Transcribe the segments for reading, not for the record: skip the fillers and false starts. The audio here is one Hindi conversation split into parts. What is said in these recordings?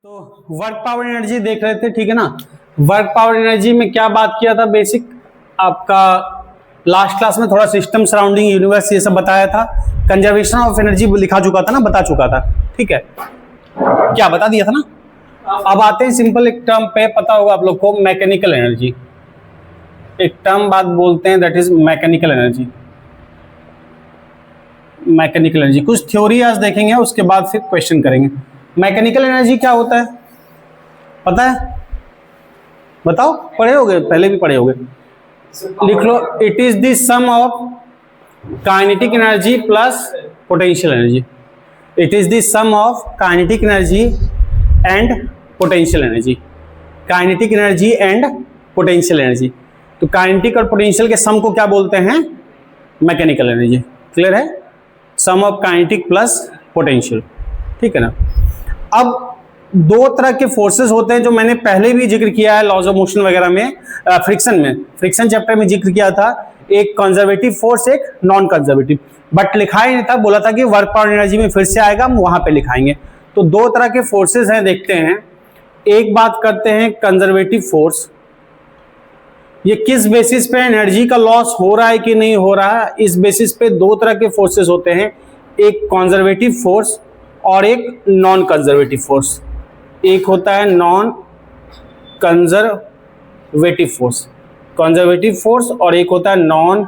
तो वर्क पावर एनर्जी देख रहे थे, ठीक है ना। वर्क पावर एनर्जी में क्या बात किया था, बेसिक आपका लास्ट क्लास में थोड़ा सिस्टम सराउंडिंग यूनिवर्स ये सब बताया था। कंजर्वेशन ऑफ एनर्जी लिखा चुका था ना, बता चुका था, ठीक है, क्या बता दिया था ना। अब आते हैं सिंपल एक टर्म पे, पता होगा आप लोग को, मैकेनिकल एनर्जी। एक टर्म बात बोलते हैं, that is mechanical energy. Mechanical energy कुछ थ्योरी आज देखेंगे, उसके बाद फिर क्वेश्चन करेंगे। मैकेनिकल एनर्जी क्या होता है पता है, बताओ, पढ़े होगे, पहले भी पढ़े होगे, लिख लो। It is the sum of kinetic energy plus potential energy. It is the sum of kinetic energy and potential energy. Kinetic energy and potential energy. तो काइनेटिक और पोटेंशियल के सम को क्या बोलते हैं, मैकेनिकल एनर्जी। क्लियर है, सम ऑफ काइनेटिक प्लस पोटेंशियल, ठीक है ना। अब दो तरह के फोर्सेस होते हैं जो मैंने पहले भी जिक्र किया है लॉज ऑफ मोशन वगैरह में, फ्रिक्शन में, फ्रिक्शन चैप्टर में जिक्र किया था। एक कंजर्वेटिव फोर्स, एक नॉन कंजर्वेटिव, बट लिखा ही नहीं था, बोला था कि वर्क पावर एनर्जी में फिर से आएगा, हम वहां पे लिखाएंगे। तो दो तरह के फोर्सेस हैं, देखते हैं। एक बात करते हैं कंजर्वेटिव फोर्स, ये किस बेसिस पे एनर्जी का लॉस हो रहा है कि नहीं हो रहा है, इस बेसिस पे दो तरह के फोर्सेस होते हैं, एक कंजर्वेटिव फोर्स और एक नॉन कंजर्वेटिव फोर्स। एक होता है non conservative force, conservative force, और एक होता है नॉन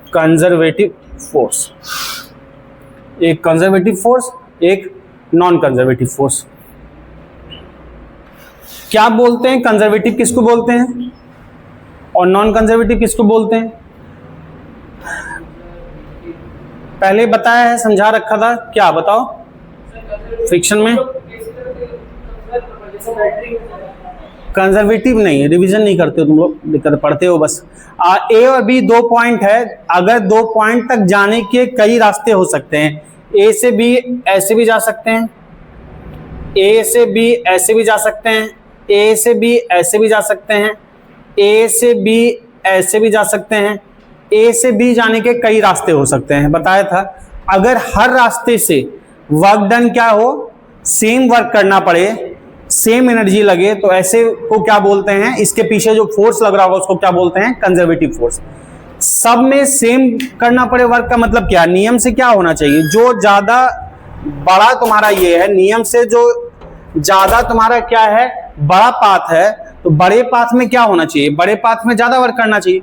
कंजर्वेटिव फोर्स। एक कंजर्वेटिव फोर्स, एक नॉन कंजर्वेटिव फोर्स। क्या बोलते हैं, कंजर्वेटिव किसको बोलते हैं और नॉन कंजर्वेटिव किसको बोलते हैं, पहले बताया है, समझा रखा था, क्या बताओ। फ्रिक्शन में कंजर्वेटिव नहीं, रिवीजन नहीं करते हो तुम लोग, दिक्कत पढ़ते हो बस। ए और बी दो पॉइंट है, अगर दो पॉइंट तक जाने के कई रास्ते हो सकते हैं। ए से बी ऐसे भी जा सकते हैं, ए से बी ऐसे भी जा सकते हैं, ए से बी ऐसे भी जा सकते हैं, ए से बी ऐसे भी जा सकते हैं। ए से बी जाने के कई रास्ते हो सकते हैं, बताया था। अगर हर रास्ते से वर्क डन क्या हो, सेम वर्क करना पड़े, सेम एनर्जी लगे, तो ऐसे को क्या बोलते हैं, इसके पीछे जो फोर्स लग रहा होगा उसको क्या बोलते हैं, कंजर्वेटिव फोर्स। सब में सेम करना पड़े वर्क का मतलब क्या, नियम से क्या होना चाहिए, जो ज्यादा बड़ा तुम्हारा ये है, नियम से जो ज्यादा तुम्हारा क्या है, बड़ा पाथ है, तो बड़े पाथ में क्या होना चाहिए, बड़े पाथ में ज्यादा वर्क करना चाहिए।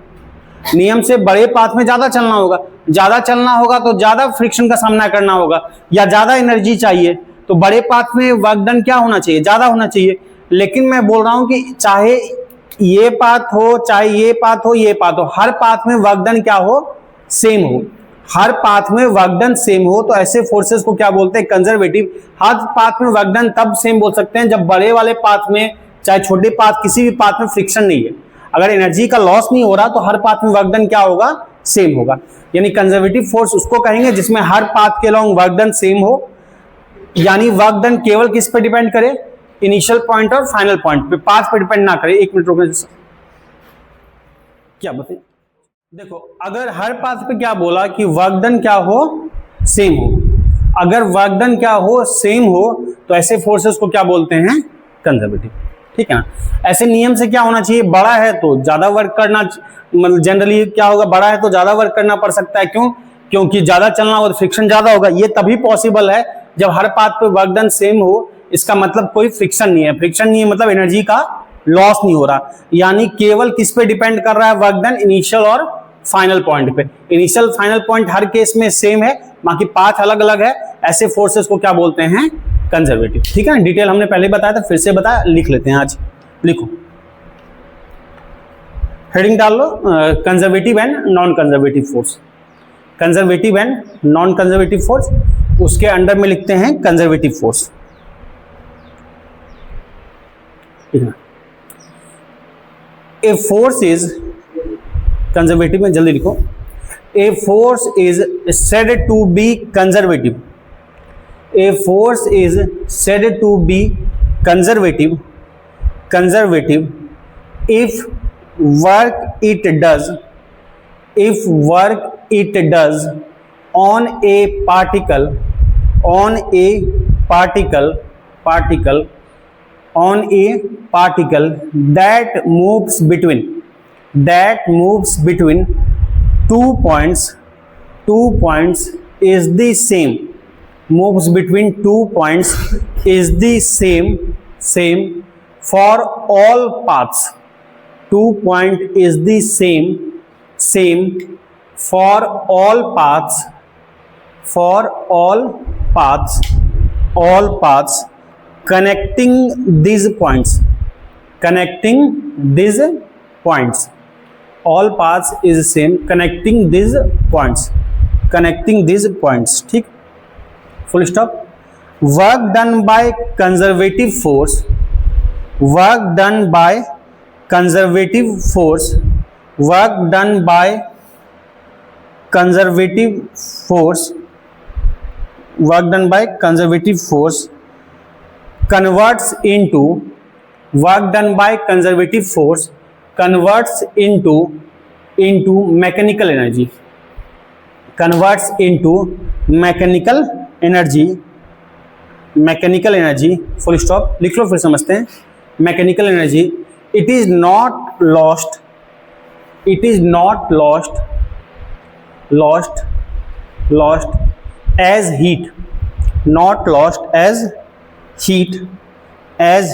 नियम से बड़े पाथ में ज्यादा चलना होगा, ज्यादा चलना होगा तो ज्यादा फ्रिक्शन का सामना करना होगा, या ज्यादा एनर्जी चाहिए, तो बड़े पाथ में वर्क डन क्या होना चाहिए, ज्यादा होना चाहिए। लेकिन मैं बोल रहा हूं कि चाहे ये पाथ हो, चाहे ये पाथ हो, ये पाथ हो, हर पाथ में वर्क डन क्या हो, सेम हो। हर पाथ में वर्क डन सेम हो, तो ऐसे फोर्सेस को क्या बोलते हैं, कंजर्वेटिव। हर पाथ में वर्क डन तब सेम बोल सकते हैं जब बड़े वाले पाथ में, चाहे छोटे पाथ, किसी भी पाथ में फ्रिक्शन नहीं है, अगर एनर्जी का लॉस नहीं हो रहा, तो हर पाथ में वर्क डन क्या होगा, सेम होगा। यानी कंजर्वेटिव फोर्स उसको कहेंगे जिसमें हर पाथ के अलोंग वर्क डन सेम हो, यानी वर्क डन केवल किस पे डिपेंड करे, इनिशियल पॉइंट और फाइनल पॉइंट पे, पाथ पे डिपेंड ना करे। एक मिनट रुकना, क्या बताइए। देखो, अगर हर पाथ पे क्या बोला कि वर्क डन क्या हो, सेम हो, अगर वर्क डन क्या हो, सेम हो, तो ऐसे फोर्सेस को क्या बोलते हैं, कंजर्वेटिव, ठीक है ना। ऐसे नियम से क्या होना चाहिए, बड़ा है तो ज्यादा वर्क करना, मतलब जनरली क्या होगा, बड़ा है तो ज्यादा वर्क करना पड़ सकता है, क्यों, क्योंकि ज्यादा चलना होगा तो फ्रिक्शन ज्यादा होगा। ये तभी पॉसिबल है जब हर पाथ पे वर्क डन सेम हो, इसका मतलब कोई फ्रिक्शन नहीं है। फ्रिक्शन नहीं है मतलब एनर्जी का लॉस नहीं हो रहा, यानी केवल किस पे डिपेंड कर रहा है वर्क डन, इनिशियल और फाइनल पॉइंट पे। इनिशियल फाइनल पॉइंट हर केस में सेम है, बाकी पाथ अलग अलग है। ऐसे फोर्सेस को क्या बोलते हैं, कंजर्वेटिव, ठीक है ना। डिटेल हमने पहले बताया था, फिर से बताया, लिख लेते हैं आज, लिखो, हेडिंग डाल लो, conservative and non conservative force. Conservative and non conservative force, उसके अंडर में लिखते हैं कंजर्वेटिव फोर्स, ठीक है। ए फोर्स इज, कंजर्वेटिव में जल्दी लिखो, a force is said to be conservative. A force is said to be conservative if work it does on a particle on a particle that moves between two points is the same, moves between 2 points is the same for all paths. 2 point is the same for all paths connecting these points. All paths is same connecting these points. ठीक, full stop. Work done by conservative force converts into mechanical energy. Full stop. लिख लो फिर समझते हैं. Mechanical energy, it is not lost as heat,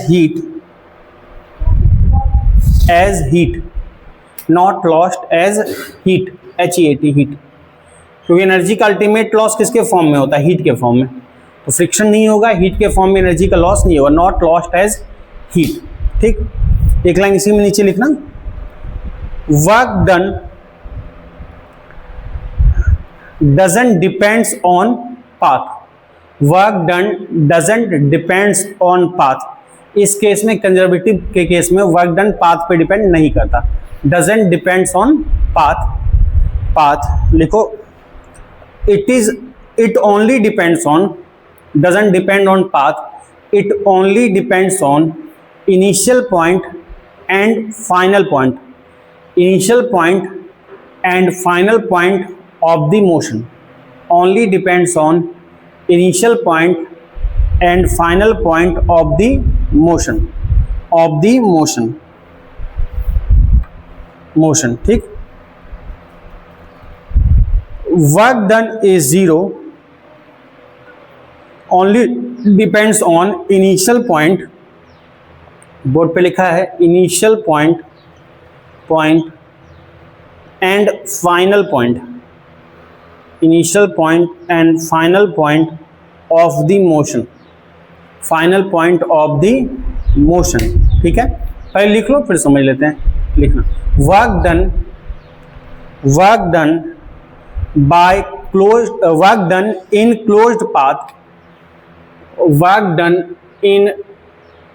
heat. क्योंकि एनर्जी का अल्टीमेट लॉस किसके फॉर्म में होता है? हीट के फॉर्म में. तो फ्रिक्शन नहीं होगा, हीट के फॉर्म में एनर्जी का लॉस नहीं होगा. Not lost as heat. ठीक, एक लाइन इसी में नीचे लिखना. Work done doesn't depends on path. इस केस में, कंजर्वेटिव के केस में, वर्क डन पाथ पे डिपेंड नहीं करता. doesn't depends on path. लिखो. it only depends on, doesn't depend on path, it only depends on initial point and final point of the motion. Only depends on initial point and final point of the motion. ठीक. Work done is 0, only depends on initial point, board पे लिखा है initial point and final point. Initial point and final point of the motion. ठीक है, पहले लिख लो फिर समझ लेते हैं. लिखना. Work done in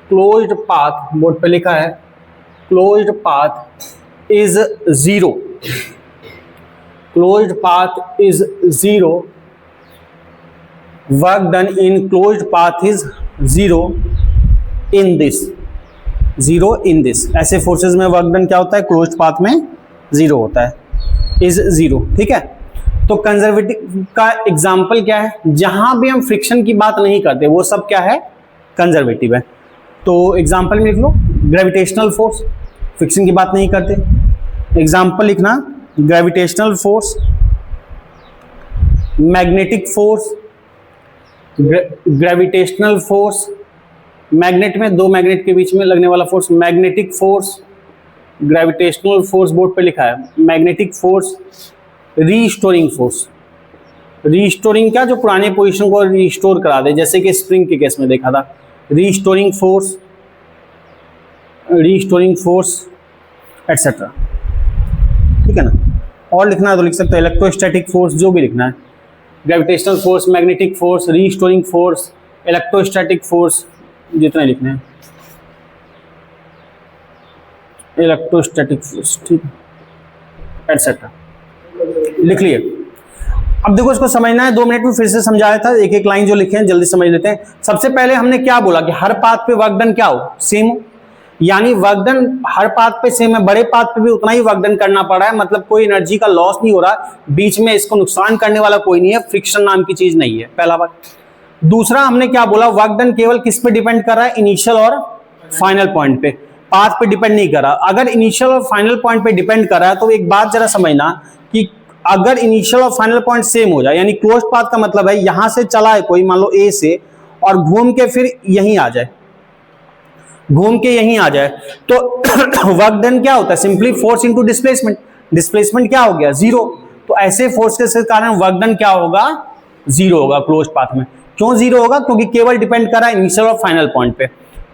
closed path, board पे लिखा है closed path is 0. Work done in closed path is 0 in this. ऐसे फोर्सेस में वर्क डन क्या होता है? क्लोज्ड पाथ में 0 होता है, is 0. ठीक है. तो कंजर्वेटिव का एग्जाम्पल क्या है? जहां भी हम फ्रिक्शन की बात नहीं करते वो सब क्या है? कंजर्वेटिव है. तो एग्जाम्पल में लिख लो. ग्रेविटेशनल फोर्स, फ्रिक्शन की बात नहीं करते. एग्जाम्पल लिखना. Gravitational force, magnetic force. Gravitational force, magnet में, दो मैग्नेट के बीच में लगने वाला force, magnetic force. Gravitational force board पे लिखा है. Magnetic force, restoring force. Restoring क्या? जो पुराने पोजीशन को रीस्टोर करा दे, जैसे कि स्प्रिंग के केस में देखा था. Restoring force etcetera. ठीक है ना. और लिखना है तो लिख सकते हो. इलेक्ट्रोस्टैटिक फोर्स, जो भी लिखना है. Gravitational force, magnetic force, restoring force, electrostatic force, जितने लिखने हैं. Electrostatic force. ठीक, एटसेट्रा. लिख लिए. अब देखो, इसको समझना है. 2 मिनट में फिर से समझाया था. एक एक लाइन जो लिखे हैं जल्दी समझ लेते हैं. सबसे पहले हमने क्या बोला कि हर पाथ पे वर्क डन क्या हो? सेम हो. यानी वर्क डन हर पाथ पे सेम है. बड़े पाथ पे भी उतना ही वर्क डन करना पड़ रहा है, मतलब कोई एनर्जी का लॉस नहीं हो रहा. बीच में इसको नुकसान करने वाला कोई नहीं है. फ्रिक्शन नाम की चीज नहीं है. पहला बात. दूसरा हमने क्या बोला? वर्क डन केवल किस पे डिपेंड कर रहा है? इनिशियल और फाइनल पॉइंट पे, पाथ पे डिपेंड नहीं कर रहा। अगर इनिशियल और फाइनल पॉइंट पे डिपेंड कर रहा है तो एक बात जरा समझना कि अगर इनिशियल और फाइनल पॉइंट सेम हो जाए, यानी क्लोज्ड पाथ का मतलब है यहां से चला है कोई, मान लो ए से, और घूम के फिर यहीं आ जाए, घूम के यहीं आ जाए, तो वर्क डन क्या होता है, simply force into displacement, displacement क्या हो गया, जीरो। तो ऐसे फोर्स के कारण वर्क डन क्या होगा, जीरो होगा क्लोज्ड पाथ में। क्यों जीरो होगा, क्योंकि केवल डिपेंड कर रहा है इनिशियल और फाइनल पॉइंट पे,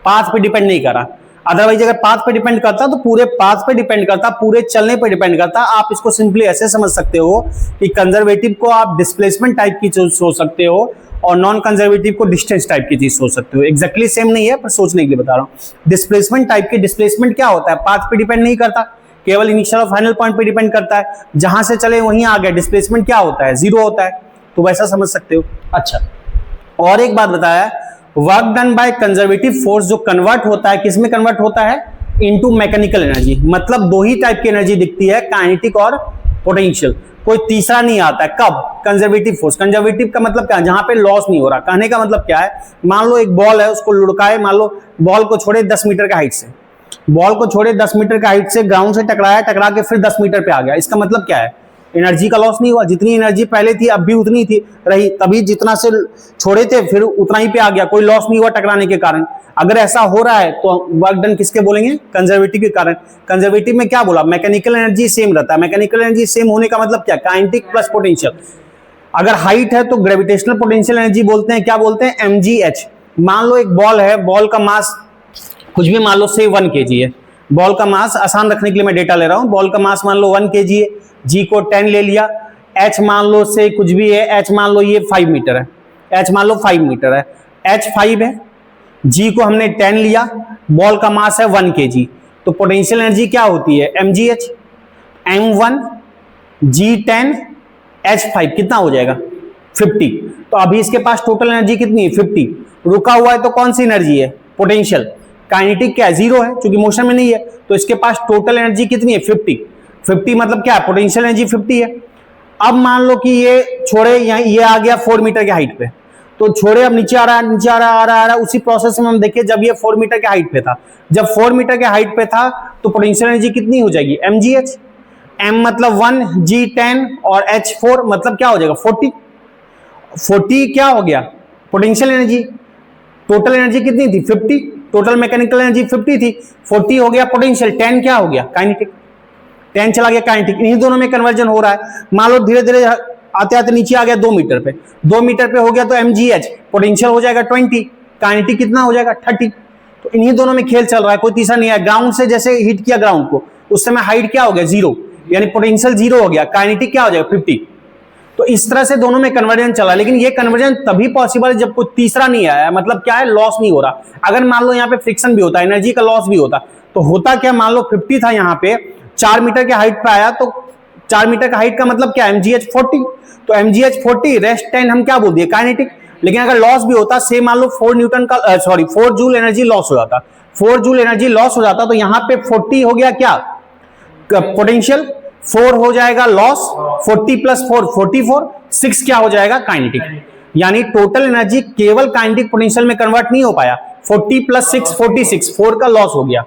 पाथ पे डिपेंड नहीं कर रहा। अदरवाइज अगर पाथ पे डिपेंड करता तो पूरे पाथ पे डिपेंड करता, पूरे चलने पे डिपेंड करता। आप इसको सिंपली ऐसे समझ सकते हो कि कंजर्वेटिव को आप डिस्प्लेसमेंट टाइप की चीज सोच सकते हो और नॉन कंजर्वेटिव को डिस्टेंस टाइप की चीज सोच सकते हो। एग्जैक्टली सेम नहीं है पर सोचने के लिए बता रहा हूं। डिस्प्लेसमेंट टाइप की, डिस्प्लेसमेंट क्या होता है, पाथ पे डिपेंड नहीं करता, केवल इनिशियल और फाइनल पॉइंट पे डिपेंड करता है, जहां से चले वहीं आ गए। डिस्प्लेसमेंट क्या होता है, जीरो होता है, तो वैसा समझ सकते हो। अच्छा, और एक बात बताया, work done by conservative force जो कन्वर्ट होता है, किसमें कन्वर्ट होता है, इनटू मैकेनिकल एनर्जी। मतलब दो ही टाइप की एनर्जी दिखती है, काइनेटिक और पोटेंशियल, कोई तीसरा नहीं आता है। कब, कंजर्वेटिव फोर्स। कंजर्वेटिव का मतलब क्या है, जहां पे लॉस नहीं हो रहा। कहने का मतलब क्या है, मान लो एक बॉल है, उसको लुढ़काए, मान लो बॉल को छोड़े 10 मीटर का हाइट से, बॉल को छोड़े 10 मीटर का हाइट से, ग्राउंड से टकराया, टकरा के फिर 10 मीटर पे आ गया। इसका मतलब क्या है, एनर्जी का लॉस नहीं हुआ, जितनी एनर्जी पहले थी अब भी उतनी थी रही, तभी जितना से छोड़े थे फिर उतना ही पे आ गया, कोई लॉस नहीं हुआ टकराने के कारण। अगर ऐसा हो रहा है तो वर्क डन किसके बोलेंगे, कंजर्वेटिव के कारण। कंजर्वेटिव में क्या बोला, मैकेनिकल एनर्जी सेम रहता है। मैकेनिकल एनर्जी सेम होने का मतलब क्या, काइनेटिक प्लस पोटेंशियल। अगर हाइट है तो ग्रेविटेशनल पोटेंशियल एनर्जी बोलते हैं, क्या बोलते हैं, mgh। मान लो एक बॉल है, बॉल का मास कुछ भी मान लो से 1 kg है, बॉल का मास आसान रखने के लिए मैं डेटा ले रहा हूं, बॉल का मास मान लो 1 kg है, जी को 10 ले लिया, h मान लो से कुछ भी है, h मान लो ये 5 मीटर है, h मान लो 5 मीटर है, h 5 है, g को हमने 10 लिया, बॉल का मास है 1 kg, तो पोटेंशियल एनर्जी क्या होती है, mgh, m1 g10 h5 कितना हो जाएगा, 50। तो अभी इसके पास टोटल एनर्जी कितनी है, 50। रुका हुआ है तो कौन सी एनर्जी है, पोटेंशियल। काइनेटिक क्या है, जीरो है क्योंकि मोशन में नहीं है, तो इसके पास टोटल एनर्जी कितनी है, 50। 50 मतलब क्या है, पोटेंशियल एनर्जी 50 है। अब मान लो कि ये छोड़े, ये आ गया 4 मीटर के हाइट पे, तो छोड़े अब नीचे आ रहा है, नीचे आ रहा है, आ रहा है। उसी प्रोसेस में हम देखिए, जब ये 4 मीटर के हाइट पे था, जब 4 मीटर के हाइट पे था तो पोटेंशियल एनर्जी कितनी हो जाएगी, mgh। m मतलब 1, g10 और h4 मतलब क्या हो जाएगा, 40। 40 क्या हो गया, पोटेंशियल एनर्जी। टोटल एनर्जी कितनी थी, 50। टोटल मैकेनिकल एनर्जी 50 थी, 40 हो गया पोटेंशियल, 10 क्या हो गया, काइनेटिक। 10 चला गया काइनेटिक। इन्हीं दोनों में कन्वर्जन हो रहा है। मान लो धीरे धीरे आते आते नीचे आ गया 2 मीटर पे, 2 मीटर पे हो गया तो mgh, पोटेंशियल हो जाएगा 20, काइनेटिक कितना हो जाएगा, 30। तो इन्हीं दोनों में खेल चल रहा है, कोई तीसरा नहीं है। ग्राउंड से जैसे हिट किया ग्राउंड को, उस समय हाइट क्या हो गया, 0, यानी पोटेंशियल 0 हो गया, काइनेटिक क्या हो जाएगा, 50। तो इस तरह से दोनों में कन्वर्जन चला, लेकिन ये कन्वर्जन तभी पॉसिबल है जब कोई तीसरा नहीं आया। मतलब क्या है, लॉस नहीं हो रहा। अगर मान लो यहाँ पे फ्रिक्शन भी होता, एनर्जी का लॉस भी होता, तो होता क्या, मान लो 50 था यहाँ पे, 4 मीटर के हाइट पे आया, तो 4 मीटर का हाइट का मतलब क्या, mgh 40। तो mgh 40, रेस्ट 10 हम क्या बोल दिए, काइनेटिक। लेकिन अगर लॉस भी होता, से मान लो 4 जूल एनर्जी लॉस हो जाता, 4 जूल एनर्जी लॉस हो जाता, तो यहाँ पे 40 हो गया क्या, पोटेंशियल, 4 हो जाएगा लॉस, 40 प्लस 4 44, 6 क्या हो जाएगा, काइनेटिक। यानी टोटल एनर्जी केवल काइनेटिक पोटेंशियल में कन्वर्ट नहीं हो पाया, 40 प्लस 6 46, 4 का लॉस हो गया।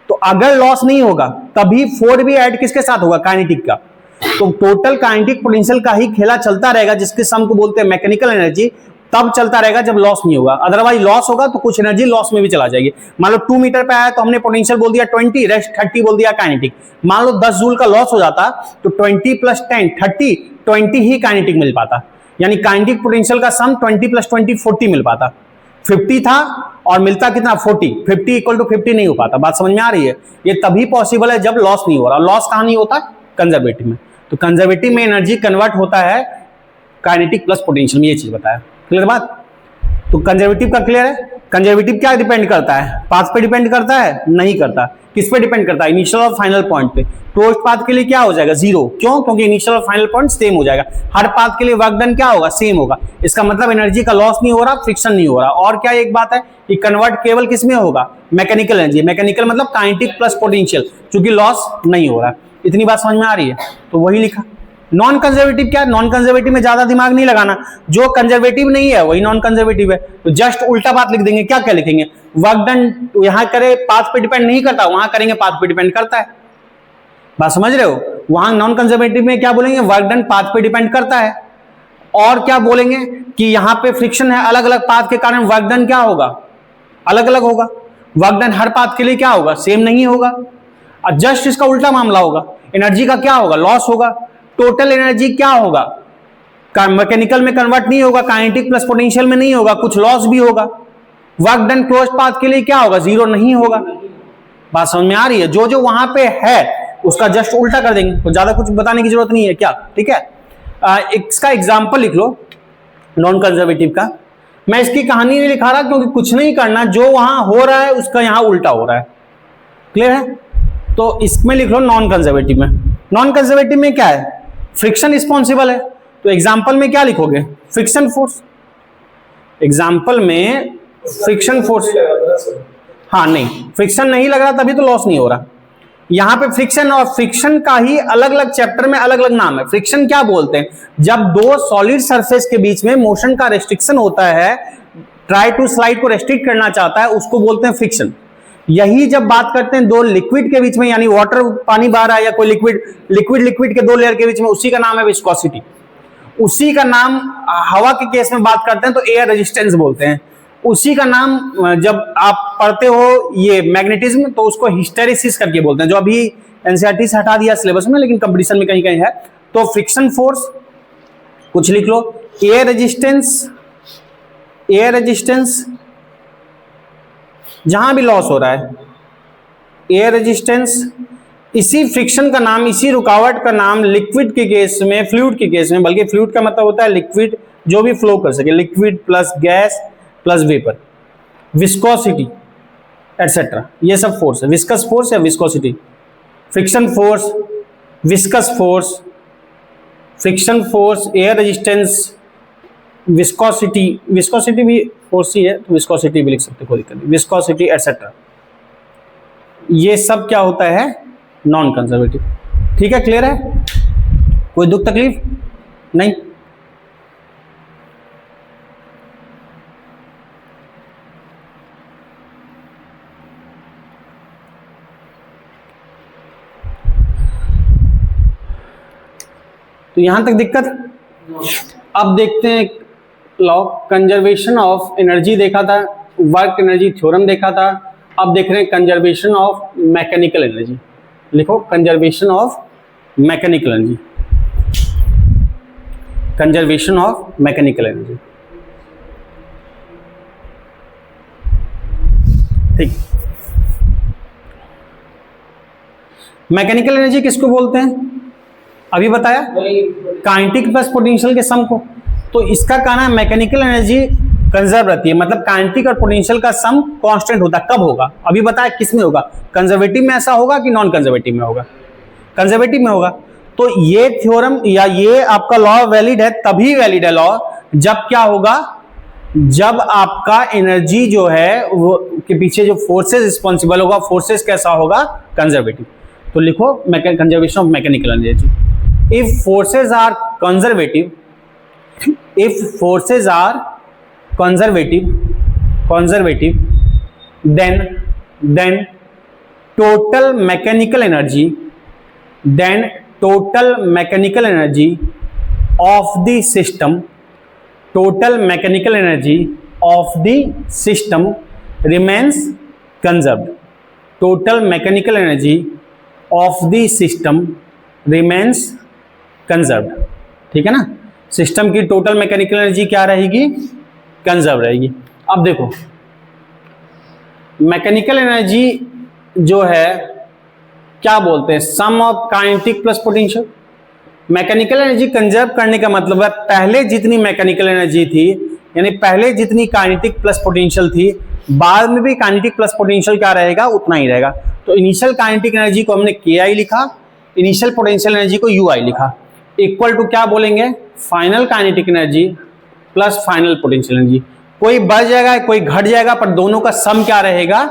तो अगर लॉस नहीं होगा तभी 4 भी ऐड किसके साथ होगा, काइनेटिक का। तो टोटल काइनेटिक पोटेंशियल का ही खेला चलता रहेगा, जिसके सम को बोलते हैं मैकेनिकल एनर्जी। तब चलता रहेगा जब लॉस नहीं होगा, अदरवाइज लॉस होगा तो कुछ एनर्जी लॉस में भी चला जाएगी। मान लो 2 मीटर पे आया तो हमने पोटेंशियल बोल दिया 20, रेस्ट 30 बोल दिया काइनेटिक। मान लो 10 जूल का लॉस हो जाता तो 20 प्लस 10 30, 20 ही काइनेटिक मिल पाता, यानी काइनेटिक पोटेंशियल का सम 20 प्लस 20 40 मिल पाता। 50 था और मिलता कितना, 40, 50 इक्वल टू 50 नहीं हो पाता। बात समझ में आ रही है। ये तभी पॉसिबल है जब लॉस नहीं हो रहा। लॉस कहां नहीं होता, कंजर्वेटिव में। तो कंजर्वेटिव में एनर्जी कन्वर्ट होता है काइनेटिक प्लस पोटेंशियल में, ये चीज बताया। क्लियर बात। तो कंजर्वेटिव का क्लियर है। कंजर्वेटिव क्या डिपेंड करता है, पाथ पे डिपेंड करता है, नहीं करता। किस पे डिपेंड करता है, इनिशियल और फाइनल पॉइंट पे। क्लोज्ड पाथ के लिए क्या हो जाएगा, 0। क्यों, क्योंकि इनिशियल और फाइनल पॉइंट सेम हो जाएगा। हर पाथ के लिए वर्क डन क्या होगा, सेम होगा। इसका मतलब एनर्जी का लॉस नहीं हो रहा, फ्रिक्शन नहीं हो रहा। और क्या एक बात है कि कन्वर्ट केवल किस में होगा, मैकेनिकल एनर्जी। मैकेनिकल मतलब काइनेटिक प्लस पोटेंशियल, क्योंकि लॉस नहीं हो रहा। इतनी बात समझ में आ रही है, तो वही लिखा। नॉन कंजर्वेटिव क्या है? नॉन कंजर्वेटिव में ज्यादा दिमाग नहीं लगाना, जो कंजर्वेटिव नहीं है वही नॉन कंजर्वेटिव है, तो जस्ट उल्टा बात लिख देंगे। क्या क्या लिखेंगे? वर्क डन यहां करे पाथ पे डिपेंड नहीं करता, वहां करेंगे पाथ पे डिपेंड करता है। बात समझ रहे हो? वहां नॉन कंजर्वेटिव में क्या बोलेंगे? वर्क डन पाथ पे डिपेंड करता है। और क्या बोलेंगे कि यहां पे फ्रिक्शन है, अलग अलग पाथ के कारण वर्क डन क्या होगा? अलग अलग होगा। वर्क डन हर पाथ के लिए क्या होगा? सेम नहीं होगा। जस्ट इसका उल्टा मामला होगा। एनर्जी का क्या होगा? लॉस होगा। टोटल एनर्जी क्या होगा? मैकेनिकल में कन्वर्ट नहीं होगा, काइनेटिक प्लस पोटेंशियल में नहीं होगा, कुछ लॉस भी होगा। वर्क डन क्लोज पाथ के लिए क्या होगा? जीरो नहीं होगा। बात समझ में आ रही है? जो जो वहां पे है उसका जस्ट उल्टा कर देंगे, तो ज्यादा कुछ बताने की जरूरत नहीं है क्या? ठीक है। इसका एग्जाम्पल लिख लो नॉन कंजर्वेटिव का। मैं इसकी कहानी नहीं लिखा रहा क्योंकि कुछ नहीं करना, जो वहां हो रहा है उसका यहां उल्टा हो रहा है। क्लियर है? तो इसमें लिख लो नॉन कंजर्वेटिव में। नॉन कंजर्वेटिव में क्या है? फ्रिक्शन रिस्पॉन्सिबल है, तो एग्जाम्पल में क्या लिखोगे? Friction force. एग्जाम्पल में फ्रिक्शन फोर्स, हाँ नहीं फ्रिक्शन नहीं लग रहा तभी तो लॉस नहीं हो रहा। यहां पे फ्रिक्शन, और फ्रिक्शन का ही अलग अलग चैप्टर में अलग अलग नाम है। फ्रिक्शन क्या बोलते हैं? जब दो सॉलिड सरफेस के बीच में मोशन का रेस्ट्रिक्शन होता है, ट्राई टू स्लाइड को रेस्ट्रिक्ट करना चाहता है, उसको बोलते हैं फ्रिक्शन। यही जब बात करते हैं दो लिक्विड के बीच में, यानी वाटर पानी बह रहा है या कोई लिक्विड के दो लेयर के बीच में, उसी का नाम है विस्कोसिटी। उसी का नाम हवा के केस में बात करते हैं तो एयर रेजिस्टेंस बोलते हैं। उसी का नाम जब आप पढ़ते हो ये मैग्नेटिज्म तो उसको हिस्टेरिसिस करके बोलते हैं, जो अभी एनसीईआरटी से हटा दिया सिलेबस में, लेकिन कंपटीशन में कहीं कहीं है। तो फ्रिक्शन फोर्स कुछ लिख लो, एयर रेजिस्टेंस जहां भी लॉस हो रहा है, एयर रेजिस्टेंस। इसी फ्रिक्शन का नाम, इसी रुकावट का नाम लिक्विड के केस में, फ्लूइड के केस में, बल्कि फ्लूइड का मतलब होता है लिक्विड जो भी फ्लो कर सके, liquid plus gas plus vapour, viscosity etcetera, ये सब फोर्स है। विस्कस फोर्स या viscosity, friction force, viscous force, friction force, air resistance, viscosity भी फोर्स ही है तो विस्कोसिटी भी लिख सकते, कोई दिक्कत नहीं, विस्कोसिटी एटसेट्रा, ये सब क्या होता है? Non conservative. ठीक है, क्लियर है? कोई दुख तकलीफ नहीं? तो यहां तक दिक्कत? अब देखते हैं लॉ, कंजर्वेशन ऑफ एनर्जी देखा था, वर्क एनर्जी थ्योरम देखा था। अब देख रहे हैं कंजर्वेशन ऑफ मैकेनिकल एनर्जी। लिखो conservation of mechanical energy, conservation of mechanical energy. ठीक, मैकेनिकल एनर्जी किसको बोलते हैं? अभी बताया, काइनेटिक प्लस पोटेंशियल के सम को। तो इसका कहना है मैकेनिकल एनर्जी कंजर्व रहती है, मतलब काइनेटिक और पोटेंशियल का सम कांस्टेंट होता है। कब होगा? अभी बताया किस में होगा? कंजर्वेटिव में ऐसा होगा कि नॉन कंजर्वेटिव में होगा? कंजर्वेटिव में होगा। तो ये थ्योरम या ये आपका लॉ वैलिड है, तभी वैलिड है लॉ जब क्या होगा? जब आपका एनर्जी जो है वो के पीछे जो फोर्सेस रिस्पॉन्सिबल होगा, फोर्सेस कैसा होगा? कंजर्वेटिव। तो लिखो conservation of mechanical energy. If forces are conservative, then total mechanical energy of the system remains conserved. Total mechanical energy of the system remains conserved. ठीक है ना? सिस्टम की टोटल मैकेनिकल एनर्जी क्या रहेगी? कंजर्व रहेगी। अब देखो मैकेनिकल एनर्जी जो है क्या बोलते हैं? Sum of kinetic plus potential. Mechanical energy conserve करने का मतलब है पहले जितनी मैकेनिकल एनर्जी थी, यानी पहले जितनी काइनेटिक प्लस पोटेंशियल थी, बाद में भी काइनेटिक प्लस पोटेंशियल क्या रहेगा? उतना ही रहेगा। तो इनिशियल काइनेटिक एनर्जी को हमने KI लिखा, इनिशियल पोटेंशियल एनर्जी को UI लिखा, इक्वल टू क्या बोलेंगे? Final kinetic energy plus final potential energy. कोई बढ़ जाएगा कोई घट जाएगा, पर दोनों का सम क्या रहेगा?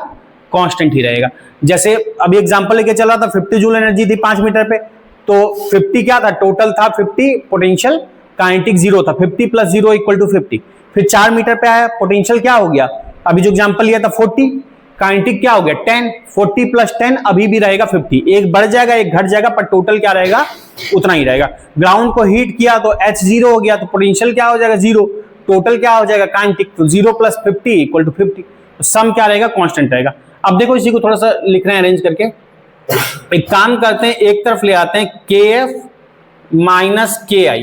कांस्टेंट ही रहेगा। जैसे अभी एग्जांपल लेके चला था, 50 जूल एनर्जी थी 5 मीटर पे, तो 50 क्या था, टोटल था 50, पोटेंशियल काइनेटिक 0 था, 50 + 0 = 50। फिर 4 मीटर पे आया, पोटेंशियल क्या हो गया, अभी जो एग्जांपल लिया था 40, काइनेटिक क्या हो गया 10, 40 + 10 अभी भी रहेगा 50, एक बढ़ जाएगा एक घट जाएगा पर टोटल क्या रहेगा उतना ही रहेगा। ग्राउंड को हीट किया तो H 0 हो गया, तो पोटेंशियल क्या हो जाएगा 0, टोटल क्या हो जाएगा काइनेटिक, तो 0 + 50 = 50, तो सम क्या रहेगा कांस्टेंट रहेगा। अब देखो इसी को थोड़ा सा लिख रहे हैं अरेंज करके, एक काम करते हैं एक तरफ ले आते हैं KF - KI,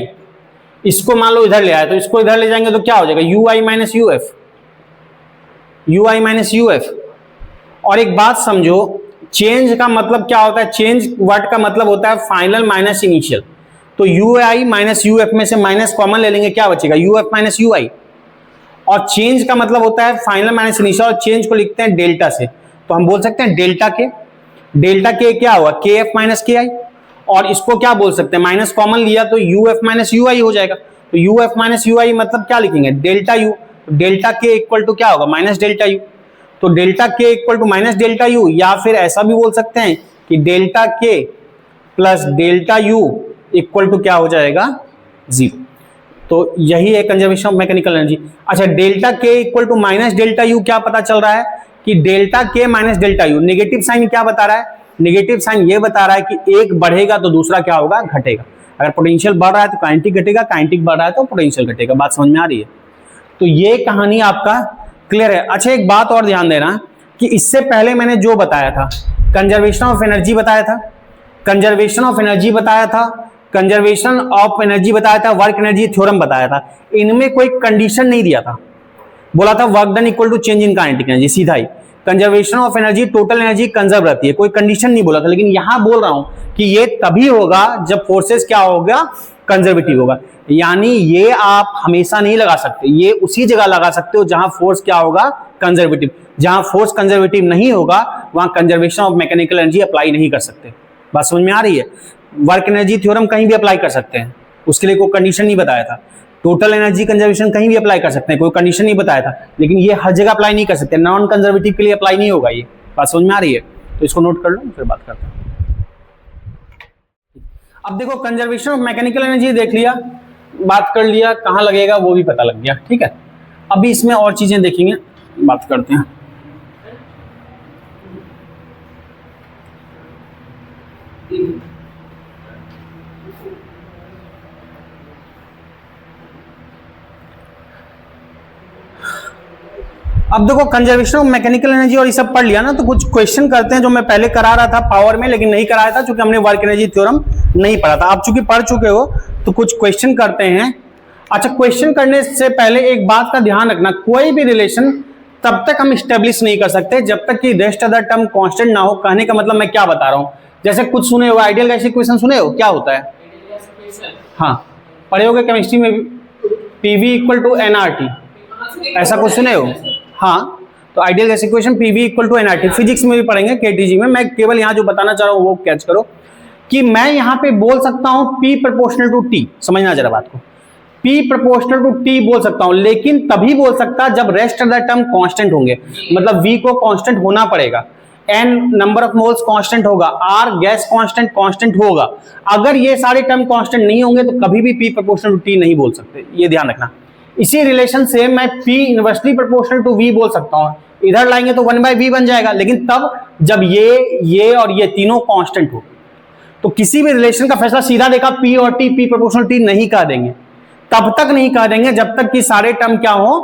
इसको मान लो इधर ले आए तो इसको इधर ले जाएंगे तो क्या हो जाएगा UI - UF, UI - UF। और एक बात समझो, चेंज का मतलब क्या होता है, चेंज वर्ड का मतलब होता है फाइनल माइनस इनिशियल, तो UI - UF में से माइनस कॉमन ले लेंगे, क्या बचेगा UF - UI, और चेंज का मतलब होता है फाइनल माइनस इनिशियल, और चेंज को लिखते हैं डेल्टा से, तो हम बोल सकते हैं डेल्टा के क्या हुआ KF - KI, और इसको क्या बोल सकते हैं माइनस कॉमन लिया तो UF - UI हो जाएगा, तो UF - UI मतलब क्या लिखेंगे delta U, delta K equal to क्या होगा माइनस डेल्टा U, तो delta K equal to minus delta U, या फिर ऐसा भी बोल सकते हैं कि delta K plus delta U equal to क्या हो जाएगा 0, तो यही है कंजर्वेशन ऑफ मैकेनिकल एनर्जी। अच्छा, delta K equal to minus delta U क्या पता चल रहा है कि delta K minus delta U, negative sign क्या बता रहा है, नेगेटिव साइन ये बता रहा है कि एक बढ़ेगा तो दूसरा क्या होगा घटेगा, अगर पोटेंशियल बढ़ रहा है तो काइनेटिक घटेगा, काइनेटिक बढ़ रहा है तो पोटेंशियल घटेगा, बात समझ में आ रही है। तो ये कहानी आपका क्लियर है। अच्छा, एक बात और ध्यान देना कि इससे पहले मैंने जो बताया था कंजर्वेशन ऑफ एनर्जी बताया था, कंजर्वेशन ऑफ एनर्जी बताया था, कंजर्वेशन ऑफ एनर्जी बताया था, वर्क एनर्जी थ्योरम बताया था, इनमें कोई कंडीशन नहीं दिया था, बोला था work done equal to change in kinetic energy, सीधा ही conservation of energy total energy conserve रहती है, कोई कंडीशन नहीं बोला था। लेकिन यहां बोल रहा हूं कि ये तभी होगा जब फोर्सेस क्या होगा कंजर्वेटिव होगा, यानी ये आप हमेशा नहीं लगा सकते, ये उसी जगह लगा सकते हो जहां फोर्स क्या होगा कंजर्वेटिव, जहां फोर्स कंजर्वेटिव नहीं होगा वहां conservation of mechanical energy apply नहीं कर सकते, बात समझ में आ रही है। वर्क एनर्जी थ्योरम कहीं भी अप्लाई कर सकते हैं, उसके लिए कोई कंडीशन नहीं बताया था, टोटल एनर्जी कंजर्वेशन कहीं भी अप्लाई कर सकते हैं, कोई कंडीशन नहीं बताया था, लेकिन ये हर जगह अप्लाई नहीं कर सकते, नॉन कंजर्वेटिव के लिए अप्लाई नहीं होगा, ये बात समझ में आ रही है, तो इसको नोट कर लो फिर बात करते हैं। अब देखो कंजर्वेशन ऑफ मैकेनिकल एनर्जी देख लिया, बात कर लिया, कहां लगेगा वो भी पता लग गया, ठीक है। अभी इसमें और चीजें देखेंगे, बात करते हैं। अब देखो कंजर्वेशन ऑफ मैकेनिकल एनर्जी और ये सब पढ़ लिया ना, तो कुछ क्वेश्चन करते हैं जो मैं पहले करा रहा था पावर में, लेकिन नहीं कराया था क्योंकि हमने वर्क एनर्जी थ्योरम नहीं पढ़ा था। आप चूंकि पढ़ चुके हो तो कुछ क्वेश्चन करते हैं। अच्छा, क्वेश्चन करने से पहले एक बात का ध्यान रखना, कोई भी रिलेशन तब तक हम स्टेब्लिश नहीं कर सकते जब तक कि rest of the term constant ना हो। कहने का मतलब मैं क्या बता रहा हूं, जैसे कुछ सुने हो आइडियल गैस इक्वेशन सुने हो, क्या होता है, हाँ पढ़े होगे केमिस्ट्री में, PV = nRT, ऐसा कुछ सुने हो, हाँ। तो ideal gas equation PV = nRT, physics में भी पढ़ेंगे KTG में, मैं केवल यहां जो बताना चाह रहा हूं वो कैच करो कि मैं यहां पे बोल सकता हूं P ∝ T, समझना जरा बात को, P ∝ T बोल सकता हूं, लेकिन तभी बोल सकता जब rest of the term constant होंगे, मतलब V को कांस्टेंट होना पड़ेगा, N number of moles constant होगा, R गैस कांस्टेंट होगा। अगर ये सारे टर्म कांस्टेंट नहीं होंगे तो कभी भी P ∝ T नहीं बोल सकते, ये ध्यान रखना। इसी रिलेशन से मैं P inversely proportional to V बोल सकता हूं, इधर लाएंगे तो 1/V बन जाएगा, लेकिन तब जब ये और ये तीनों कांस्टेंट हो। तो किसी भी रिलेशन का फैसला सीधा देखा P और T, P ∝ T नहीं कह देंगे, तब तक नहीं कह देंगे जब तक कि सारे टर्म क्या हो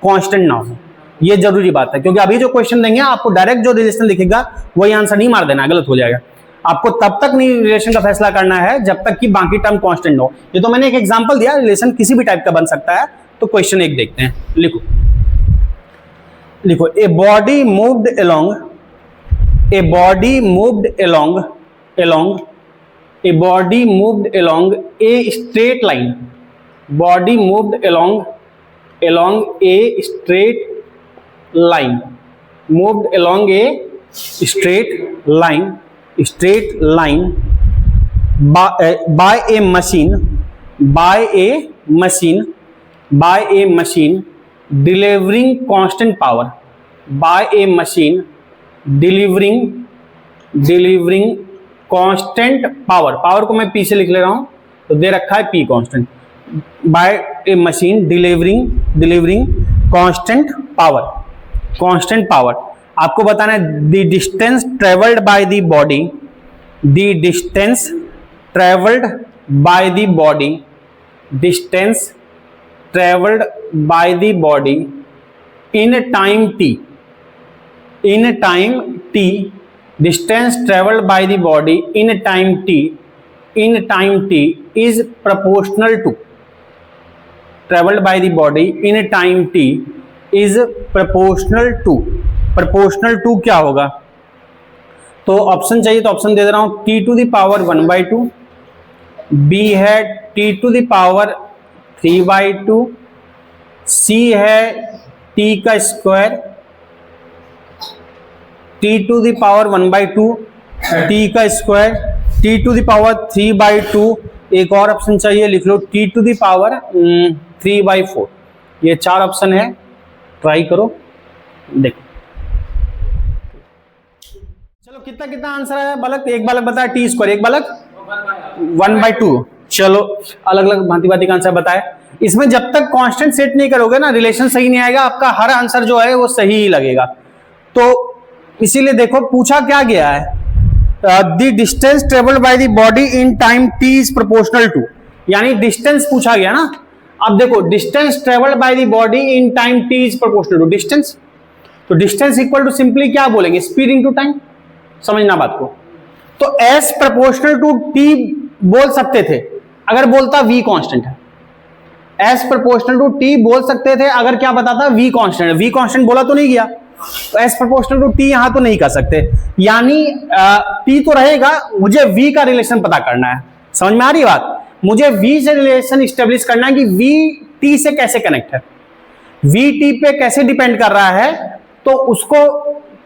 कांस्टेंट ना हो, ये जरूरी बात है। क्योंकि अभी जो क्वेश्चन देंगे आपको डायरेक्ट जो रिलेशन दिखेगा वही आंसर नहीं मार देना, गलत हो जाएगा। आपको तब तक नहीं रिलेशन का फैसला करना है जब तक कि बाकी टर्म कांस्टेंट हो। ये तो मैंने एक एग्जांपल दिया, रिलेशन किसी भी टाइप का बन सकता है। तो क्वेश्चन एक देखते हैं, लिखो a body moved along a straight line, body moved along a straight line, moved along a straight line by a machine delivering constant power, by a machine delivering constant power, power को मैं पी से लिख ले रहा हूं, तो दे रखा है P constant, by a machine delivering constant power. Constant power आपको बताना है the distance travelled by the body, the distance travelled by the body, distance travelled by the body in time T, in time T, distance traveled by the body in time t, in time t is proportional to, traveled by the body in time t is proportional to क्या होगा? तो ऑप्शन चाहिए तो ऑप्शन दे दे रहा हूं, t to the power 1/2, b है t to the power 3/2, c है t का square, t to the power 1/2, t का square, t to the power 3/2, एक और ऑप्शन चाहिए लिख लो t to the power 3/4। ये 4 ऑप्शन है, ट्राई करो देखो। चलो कितना कितना आंसर है बालक, एक बालक बताया टी स्क्वायर, एक बालक 1/2। चलो अलग अलग भांति भांति का आंसर बताए। इसमें जब तक कांस्टेंट सेट नहीं करोगे ना, रिलेशन सही नहीं आएगा, आपका हर आंसर जो है वो सही ही लगेगा। तो इसीलिए देखो पूछा क्या गया है, the distance travelled by the body in time T is proportional to, यानी डिस्टेंस पूछा गया ना। अब देखो distance travelled by the body in time T is proportional to distance, तो डिस्टेंस इक्वल टू सिंपली क्या बोलेंगे, स्पीड इनटू टाइम। समझना बात को। तो एस प्रोपोर्शनल टू टी बोल सकते थे अगर बोलता वी कांस्टेंट है, एस प्रोपोर्शनल टू टी बोल सकते थे अगर क्या बताता वी कांस्टेंट है। वी कांस्टेंट बोला तो नहीं गया, तो एस प्रोपोर्शनल टू टी यहां तो नहीं कर सकते, यानी टी तो रहेगा, मुझे वी का रिलेशन पता करना है। समझ में आ रही बात? मुझे वी से रिलेशन स्टेब्लिश करना है कि वी टी से कैसे कनेक्ट है, वी टी पे कैसे डिपेंड कर रहा है, तो उसको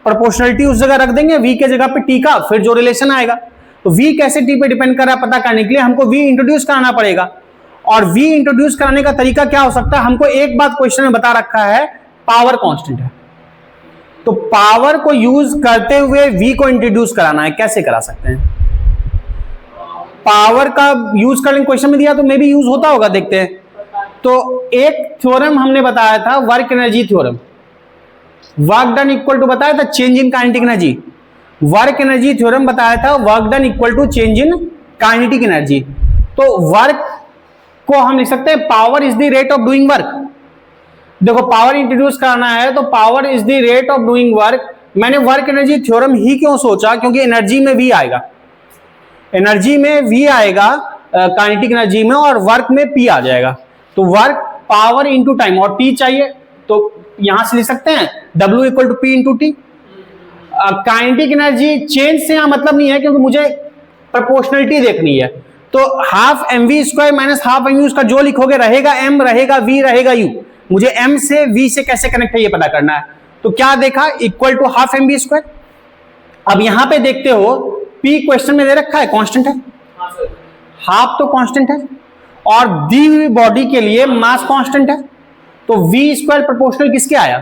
प्रोपोर्शनलिटी उस जगह रख देंगे वी के जगह पे टी का, फिर जो रिलेशन आएगा। तो वी कैसे टी पे डिपेंड कर रहा है पता करने के लिए हमको वी इंट्रोड्यूस कराना पड़ेगा। और वी इंट्रोड्यूस कराने का तरीका क्या हो सकता है, हमको एक बात क्वेश्चन में बता रखा है पावर कांस्टेंट है, तो पावर को यूज करते हुए वी को इंट्रोड्यूस कराना है। कैसे करा सकते हैं? पावर का यूज करने क्वेश्चन में दिया तो मे भी यूज होता होगा, देखते हैं। तो एक थ्योरम हमने बताया था work energy theorem, work done equal to बताया था change in kinetic energy. Work energy theorem बताया था work done equal to change in kinetic energy. तो वर्क को हम लिख सकते हैं power is the rate of doing work. देखो पावर इंट्रोड्यूस करना है तो power is the rate of doing work. मैंने वर्क एनर्जी थ्योरम ही क्यों सोचा, क्योंकि एनर्जी में वी आएगा, एनर्जी में वी आएगा काइनेटिक एनर्जी में, और वर्क में पी आ जाएगा। तो वर्क पावर इंटू टाइम, और टी चाहिए तो यहां से लिख सकते हैं W equal to P into T. Kinetic energy change से यहां मतलब नहीं है, क्योंकि मुझे प्रोपोर्शनलिटी देखनी है। तो half M V square minus half M U, उसका जो लिखोगे रहेगा एम, रहेगा वी, रहेगा यू। मुझे एम से वी से कैसे कनेक्ट है ये पता करना है। तो क्या देखा, equal to half M V square. अब यहां पे देखते हो पी क्वेश्चन में दे रखा है कांस्टेंट है, हाफ तो कांस्टेंट है, और दी हुई बॉडी के लिए मास कांस्टेंट है। तो वी स्क्वायर प्रोपोर्शनल किसके आया,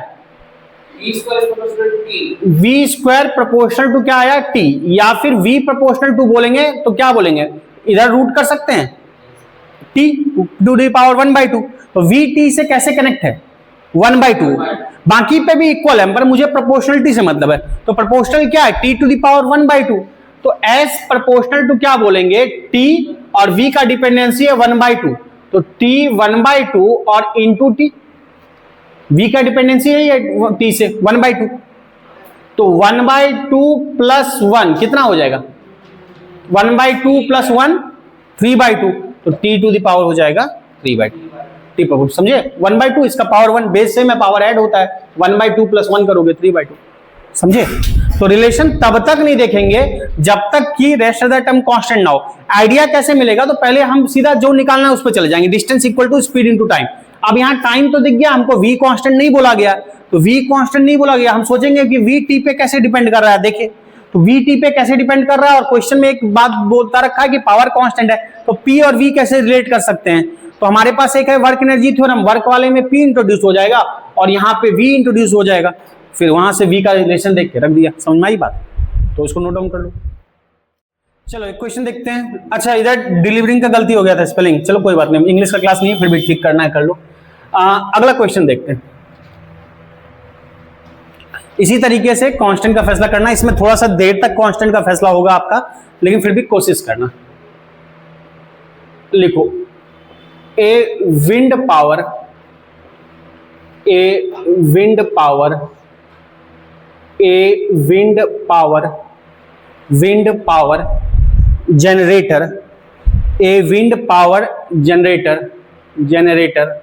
वी स्क्वायर प्रोपोर्शनल टू क्या आया, टी। या फिर वी प्रोपोर्शनल टू बोलेंगे तो क्या बोलेंगे, इधर रूट कर सकते हैं टी टू दी पावर 1/2। तो वी टी से कैसे कनेक्ट है 1/2, बाकी पे भी इक्वल है, पर मुझे प्रोपोर्शनलिटी से मतलब है। तो प्रोपोर्शनल क्या है, टी टू दी पावर 1/2। तो एस प्रोपोर्शनल टू क्या बोलेंगे, टी, और वी का डिपेंडेंसी है 1/2, तो टी 1/2 और इंटू टी, वी का डिपेंडेंसी है टी से 1/2। तो 1/2 प्लस 1 कितना हो जाएगा, 1/2 प्लस 1 3/2, तो टी टू द पावर हो जाएगा 3/2। टी पावर समझे, 1/2 इसका पावर 1, बेस से में पावर ऐड होता है, 1/2 प्लस 1 करोगे 3/2। समझे? तो रिलेशन तब तक नहीं देखेंगे जब तक कि rest of the term constant ना हो। आइडिया कैसे मिलेगा, तो पहले हम सीधा जो निकालना है उस पर चले जाएंगे, distance equal to speed into time. अब यहाँ टाइम तो दिख गया हमको, वी कांस्टेंट नहीं बोला गया, तो वी कांस्टेंट नहीं बोला गया, हम सोचेंगे कि वी टी पे कैसे डिपेंड कर रहा है। देखिए तो वी टी पे कैसे डिपेंड कर रहा है, और क्वेश्चन में एक बात बोलता रखा है कि पावर कांस्टेंट है, तो पी और वी कैसे रिलेट कर सकते हैं। तो हमारे पास एक है वर्क एनर्जी थ्योरम, वर्क वाले में पी इंट्रोड्यूस हो जाएगा और यहाँ पे वी इंट्रोड्यूस हो जाएगा, फिर वहां से वी का रिलेशन देख के रख दिया। समझ में आई बात? तो उसको नोट डाउन कर लो। चलो एक क्वेश्चन देखते हैं। अच्छा इधर डिलीवरिंग का गलती हो गया था, स्पेलिंग, चलो कोई बात नहीं, इंग्लिश का क्लास नहीं है, फिर भी ठीक करना है कर लो। अगला क्वेश्चन देखते हैं। इसी तरीके से कांस्टेंट का फैसला करना, इसमें थोड़ा सा देर तक कांस्टेंट का फैसला होगा आपका, लेकिन फिर भी कोशिश करना। लिखो a wind power, a wind power, a wind power, wind power generator, a wind power generator, generator,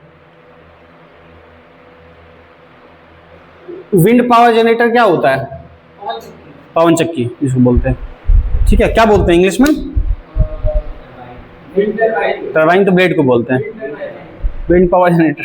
wind power generator क्या होता है? पवन चक्की जिसको बोलते हैं, ठीक है। क्या बोलते हैं इंग्लिश में? टरबाइन तो ब्लेड को बोलते हैं। Wind power generator,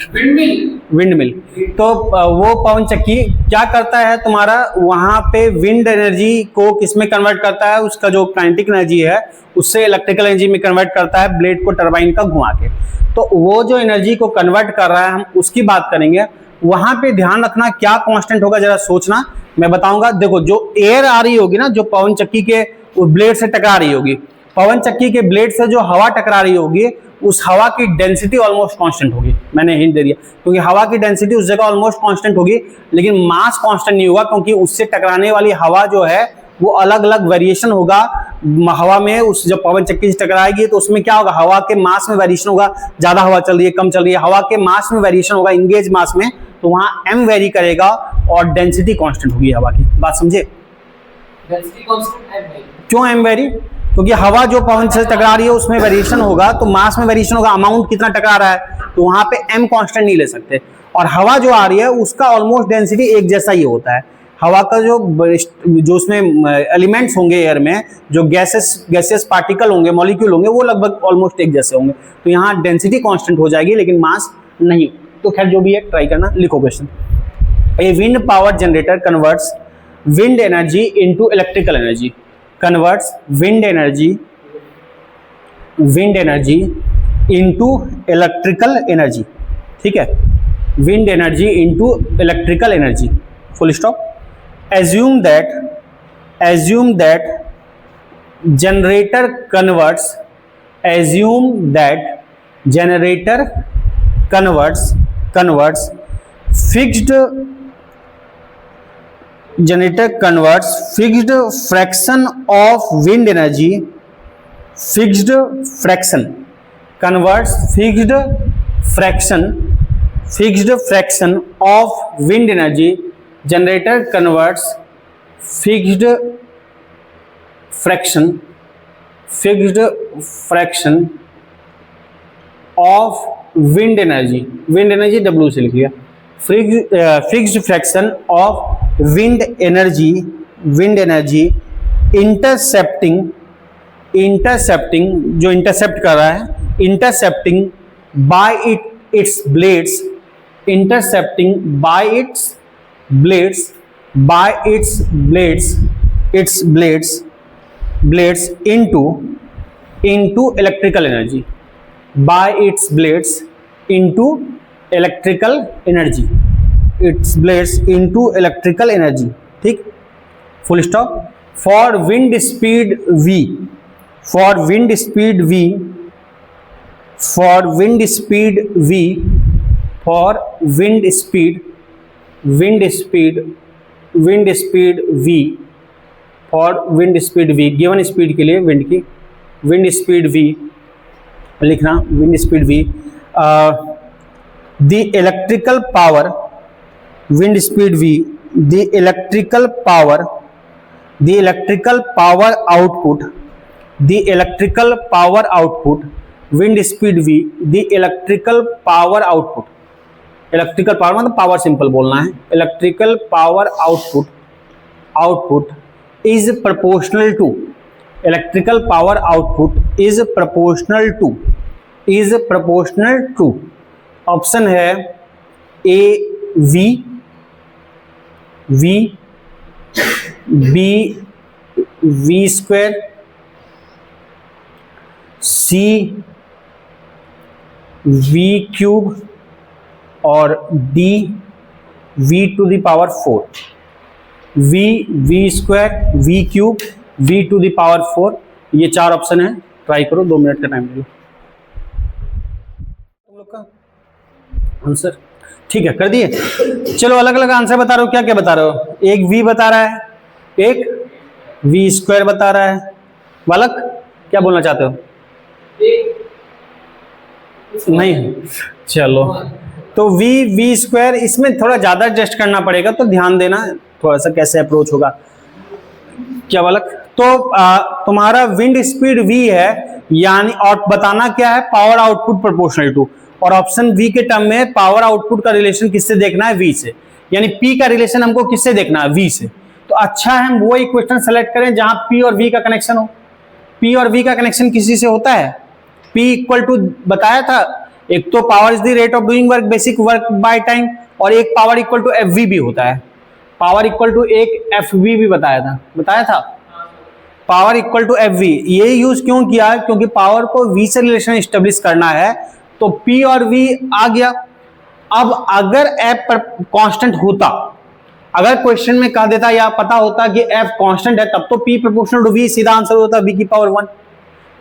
wind mill. तो वो पवन चक्की क्या करता है तुम्हारा, वहां पे विंड एनर्जी को किसमें कन्वर्ट करता है, उसका जो काइनेटिक एनर्जी है उससे इलेक्ट्रिकल एनर्जी में कन्वर्ट करता है, ब्लेड को टरबाइन का घुमा के। तो वो जो एनर्जी को कन्वर्ट कर रहा है हम उसकी बात करेंगे। वहां पे ध्यान रखना क्या कांस्टेंट होगा, जरा सोचना, मैं बताऊंगा। देखो जो एयर आ रही होगी ना, जो पवन चक्की के ब्लेड से टकरा रही होगी, पवन चक्की के ब्लेड से जो हवा टकरा रही होगी, उस हवा की डेंसिटी ऑलमोस्ट कांस्टेंट होगी। मैंने हिंट दे दिया, क्योंकि हवा की डेंसिटी उस जगह ऑलमोस्ट कांस्टेंट होगी, लेकिन मास कांस्टेंट नहीं होगा, क्योंकि उससे टकराने वाली हवा जो है वो अलग अलग वेरिएशन होगा हवा में। उस जब पवन चक्की से टकराएगी तो उसमें क्या होगा, हवा के मास में वेरिएशन होगा, ज्यादा हवा चल रही है, कम चल रही है, हवा के मास में वेरिएशन होगा, इंगेज मास में, तो वहां m वेरी करेगा और डेंसिटी कांस्टेंट होगी हवा की। बात समझे? Density constant m very. क्यों m वेरी? क्योंकि हवा जो पवन से टकरा रही है उसमें वेरिएशन होगा, तो मास में वेरिएशन होगा, अमाउंट कितना टकरा रहा है, तो वहां पे m कांस्टेंट नहीं ले सकते। और हवा जो आ रही है उसका ऑलमोस्ट डेंसिटी एक जैसा ही होता है। हवा का जो उसमें एलिमेंट्स होंगे एयर में, जो गैसेस पार्टिकल होंगे, मॉलिक्यूल होंगे, वो लगभग ऑलमोस्ट एक जैसे होंगे, तो यहाँ डेंसिटी कांस्टेंट हो जाएगी, लेकिन मास नहीं। तो खैर जो भी है ट्राई करना। लिखो question. A wind power generator converts wind energy into electrical energy, converts wind energy into electrical energy, ठीक है, wind energy into electrical energy, full stop. assume that generator converts fixed fraction of wind energy, fixed fraction of wind energy, generator converts fixed fraction of wind energy W से लिख लिया, fixed fraction of wind energy intercepting जो इंटरसेप्ट कर रहा है, intercepting by its blades into electrical energy, by its blades into electrical energy, ठीक, full stop. for wind speed v given speed के लिए विंड की विंड स्पीड v लिखना, wind speed v, the electrical power wind speed v, the electrical power output wind speed v, the electrical power output, electrical power मतलब पावर सिंपल बोलना है, electrical power output is proportional to, electrical power output is proportional to, option है A V, B V square, C V cube और D V to the power 4। V square, V cube, V to the power 4 ये 4 ऑप्शन है, ट्राई करो, 2 मिनट का टाइम ले लो तुम लोग का आंसर। ठीक है, कर दिए। चलो अलग अलग आंसर बता रहे हो, क्या क्या बता रहे हो? एक v बता रहा है, एक v स्क्वायर बता रहा है। बालक क्या बोलना चाहते हो? नहीं, चलो तो v स्क्वायर, इसमें थोड़ा ज्यादा एडजस्ट करना पड़ेगा, तो ध्यान देना थोड़ा सा कैसे अप्रोच होगा। क्या बालक? तो तुम्हारा विंड स्पीड v है, यानी और बताना क्या है? पावर आउटपुट प्रोपोर्शनल टू, और ऑप्शन v के टर्म में पावर आउटपुट का रिलेशन किससे देखना है? v से, यानी p का रिलेशन हमको किससे देखना है? v से। तो अच्छा है हम वो इक्वेशन सेलेक्ट करें जहां p और v का कनेक्शन हो। p और v का कनेक्शन किसी से होता है? p इक्वल टू बताया था, एक तो power is the rate of doing work, basic work by time, और एक power equal to F V भी होता है। पावर इक्वल टू एक एफ वी भी बताया था power equal to F V. ये यूज क्यों किया? क्योंकि पावर को v से रिलेशन एस्टेब्लिश करना है, तो p और v आ गया। अब अगर f पर कांस्टेंट होता, अगर क्वेश्चन में कह देता या पता होता कि f कांस्टेंट है, तब तो p प्रोपोर्शनल टू v, सीधा आंसर होता v की पावर 1।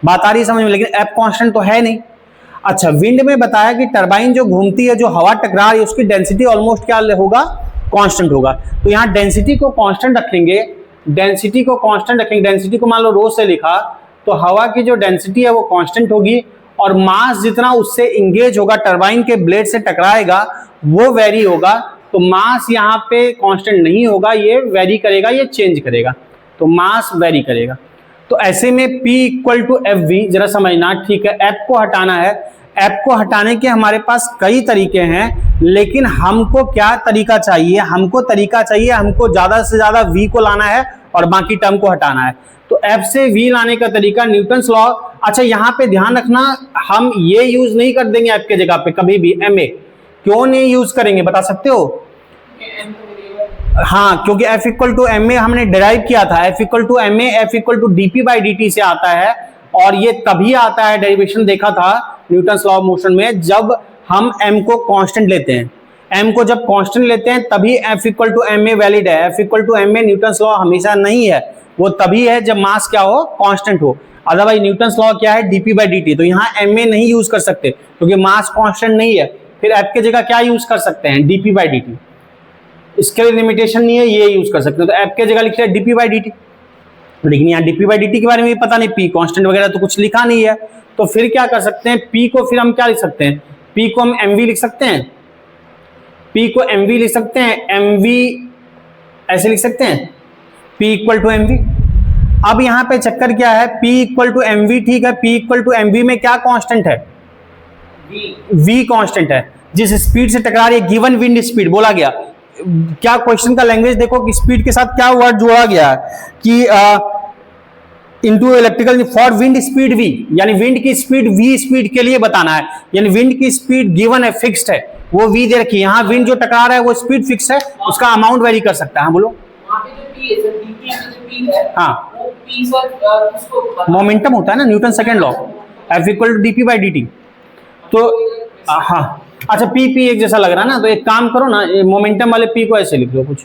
बात आ रही है समझ में? लेकिन f कांस्टेंट तो है नहीं। अच्छा, विंड में बताया कि टरबाइन जो घूमती है, जो हवा टकरा रही है, उसकी डेंसिटी ऑलमोस्ट क्या होगा? कांस्टेंट होगा। तो यहाँ डेंसिटी को कांस्टेंट रखेंगे, डेंसिटी को मान लो रो से लिखा, तो हवा की जो डेंसिटी है वो कांस्टेंट होगी, और मास जितना उससे इंगेज होगा, टरबाइन के ब्लेड से टकराएगा, वो वेरी होगा। तो मास यहाँ पे कांस्टेंट नहीं होगा, ये वेरी करेगा, ये चेंज करेगा, तो मास वेरी करेगा। तो ऐसे में P equal to F V, जरा समझना, ठीक है? F को हटाना है, F को हटाने के हमारे पास कई तरीके हैं, लेकिन हमको क्या तरीका चाहिए? हमको ज्यादा से ज्यादा V को लाना है और बाकी टर्म को हटाना है। तो F से V लाने का तरीका न्यूटन्स लॉ। अच्छा, यहाँ पे ध्यान रखना, हम ये यूज नहीं कर देंगे F के जगह पे कभी भी MA। क्यों नहीं यूज करेंगे, बता सकते हो? हाँ, क्योंकि F equal to M A हमने डिराइव किया था। F equal to M A, F equal to D P by D T से आता है, और ये तभी आता है, डेरिवेशन देखा था न्यूटन्स लॉ ऑफ मोशन में, जब हम m को कांस्टेंट लेते हैं। m को जब कांस्टेंट लेते हैं तभी F equal to M A valid है। F equal to M A Newton's law हमेशा नहीं है, वो तभी है जब मास क्या हो? कांस्टेंट हो। अदरवाइज न्यूटन्स लॉ क्या है? DP by D T. तो यहाँ एम ए नहीं यूज कर सकते क्योंकि मास कांस्टेंट नहीं है। फिर F के जगह क्या यूज कर सकते हैं? DP by D T. इसके लिए लिमिटेशन नहीं है, ये यूज कर सकते हैं। तो F के जगह लिख रहे हैं डीपी बाई डी टी, लेकिन यहाँ डीपी बाई डी टी के बारे में भी पता नहीं, P कांस्टेंट वगैरह तो कुछ लिखा नहीं है। तो फिर क्या कर सकते हैं? P को फिर हम क्या लिख सकते हैं? P को हम mv लिख सकते हैं, P को mv लिख सकते हैं, mv ऐसे लिख सकते हैं, P इक्वल टू mv। अब यहाँ पे चक्कर क्या है? P इक्वल टू mv, ठीक है, P इक्वल टू mv में क्या कांस्टेंट है? v कांस्टेंट है। जिस स्पीड से टकरा रही है, गिवन विंड स्पीड बोला गया। क्या क्वेश्चन का लैंग्वेज देखो कि स्पीड के साथ क्या वर्ड जोड़ा गया है कि into electrical for wind speed v, यानी विंड की स्पीड v स्पीड के लिए बताना है, यानी विंड की स्पीड गिवन है, फिक्स्ड है, वो v दे रखी है। यहाँ विंड जो टकरा रहा है वो स्पीड फिक्स है, उसका अमाउंट वेरी कर सकता है। हाँ बोलो। वहाँ पे जो p है सर, dp में जो p है, हाँ, वो p सर किसको मोमेंटम होता है ना, Newton second law, F equal to dp by dt। तो हाँ, अच्छा P एक जैसा लग रहा है ना, तो एक काम करो ना, मोमेंटम वाले P को ऐसे लिख लो, कुछ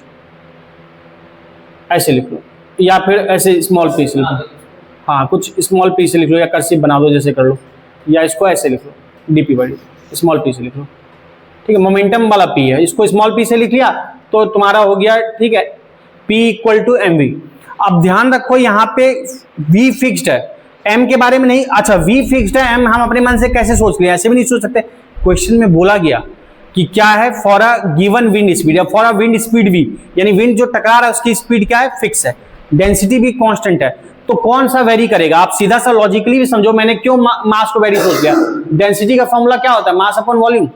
ऐसे लिख लो, या फिर ऐसे स्मॉल p से लिख लो। हाँ, कुछ स्मॉल p से लिख लो, या कर्सिव बना दो जैसे कर लो, या इसको ऐसे लिख लो, dp by dt, small p से लिख लो, ठीक है। मोमेंटम वाला P है, इसको स्मॉल p से लिख लिया तो तुम्हारा हो गया, ठीक है, P इक्वल टू mv। अब ध्यान रखो यहाँ पे v फिक्स्ड है, m के बारे में नहीं। अच्छा, v फिक्स्ड है, m हम अपने मन से कैसे सोच लिया? ऐसे भी नहीं सोच सकते। क्वेश्चन में बोला गया कि क्या है? For a given wind speed, या for a wind speed v, यानी विंड जो टकरा रहा है उसकी स्पीड क्या है? फिक्स है, डेंसिटी भी कांस्टेंट है। तो कौन सा वेरी करेगा? आप सीधा सा लॉजिकली भी समझो, मैंने क्यों मास को वेरी सोच लिया। डेंसिटी का फॉर्मूला क्या होता है? Mass upon volume.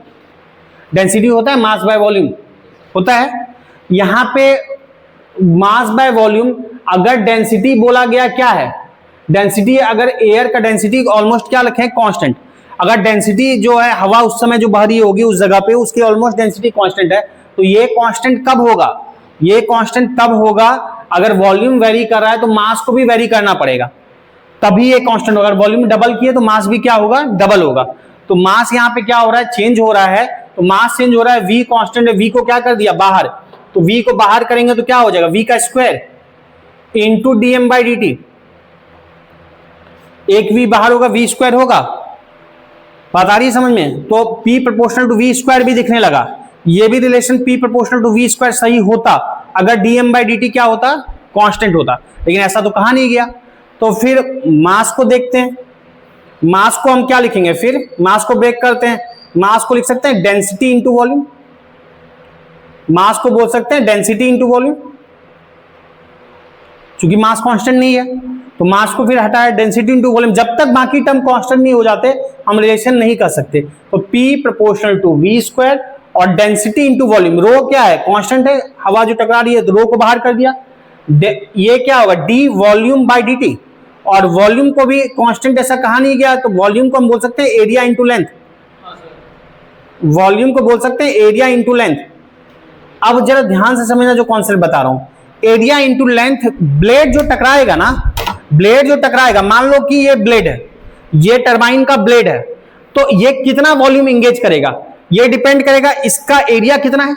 डेंसिटी होता है मास बाय वॉल्यूम, होता है। यहाँ पे मास बाय वॉल्यूम, अगर डेंसिटी बोला गया क्या है? डेंसिटी, अगर एयर का डेंसिटी ऑलमोस्ट क्या रखें? कांस्टेंट। अगर डेंसिटी जो है हवा उस समय जो बह रही होगी उस जगह पे, उसकी ऑलमोस्ट डेंसिटी कांस्टेंट है, तो ये कांस्टेंट कब होगा? ये कांस्टेंट तब होगा अगर वॉल्यूम वेरी कर रहा है तो मास को भी वेरी करना पड़ेगा, तभी ये कांस्टेंट होगा। अगर वॉल्यूम डबल किए तो मास भी क्या होगा? डबल होगा। तो मास यहाँ पे क्या हो रहा है? चेंज हो रहा है। तो मास चेंज हो रहा है, v कांस्टेंट है, v को क्या कर दिया? बाहर। तो v को बाहर करेंगे तो क्या हो जाएगा? v का square into dm by dt। एक v बाहर होगा, v स्क्वायर होगा, बात आ रही है समझ में? तो p proportional to v square भी दिखने लगा। ये भी relation p proportional to v square सही होता अगर dm बाई dt क्या होता, कांस्टेंट होता, लेकिन ऐसा तो कहा नहीं गया। तो फिर मास को देखते हैं, मास को हम क्या लिखेंगे, फिर मास को ब्रेक करते हैं, मास को लिख सकते हैं डेंसिटी इंटू वॉल्यूम, मास को बोल सकते हैं डेंसिटी इंटू वॉल्यूम, क्योंकि मास कांस्टेंट नहीं है तो मास को फिर हटाया डेंसिटी इंटू वॉल्यूम। जब तक बाकी टर्म कांस्टेंट नहीं हो जाते हम रिलेशन नहीं कर सकते। तो P proportional to v square और डेंसिटी इंटू वॉल्यूम, रो क्या है, कांस्टेंट है, हवा जो टकरा रही है तो रो को बाहर कर दिया, ये क्या होगा d वॉल्यूम बाय dt, और वॉल्यूम को भी कांस्टेंट ऐसा कहा नहीं गया तो वॉल्यूम को हम बोल सकते हैं एरिया इंटू लेंथ, वॉल्यूम को बोल सकते हैं एरिया इंटू लेंथ। अब जरा ध्यान से समझना जो कॉन्सेप्ट बता रहा हूं, एरिया इंटू लेंथ, ब्लेड जो टकराएगा ना, ब्लेड जो टकराएगा, मान लो कि ये ब्लेड है, ये टरबाइन का ब्लेड है, तो ये कितना वॉल्यूम एंगेज करेगा, ये डिपेंड करेगा इसका एरिया कितना है।